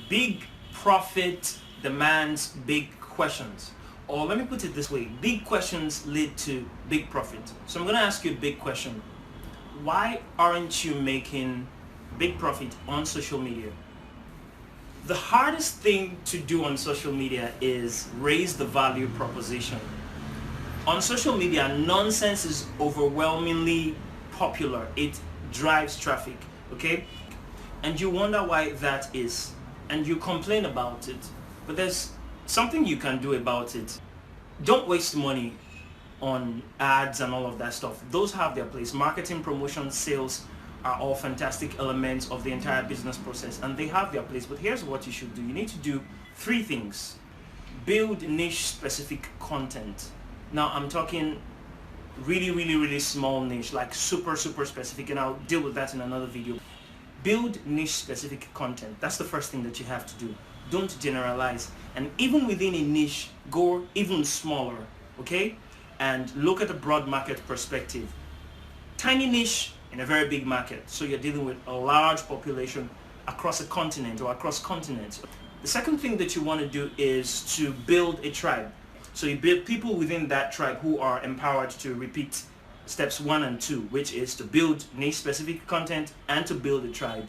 Big profit demands big questions. Or let me put it this way, big questions lead to big profit. So I'm going to ask you a big question. Why aren't you making big profit on social media? The hardest thing to do on social media is raise the value proposition. On social media, nonsense is overwhelmingly popular. It drives traffic, okay? And you wonder why that is. And you complain about it. But there's something you can do about it. Don't waste money on ads and all of that stuff. Those have their place. Marketing, promotion, sales are all fantastic elements of the entire business process, and they have their place. But here's what you should do. You need to do 3 things. Build niche specific content. Now I'm talking really small niche, like super specific, and I'll deal with that in another video. Build niche specific content. That's the first thing that you have to do. Don't generalize. And even within a niche, go even smaller, okay? And look at the broad market perspective. Tiny niche in a very big market. So you're dealing with a large population across a continent or across continents. The second thing that you want to do is to build a tribe. So you build people within that tribe who are empowered to repeat steps 1 and 2, which is to build niche specific content and to build a tribe.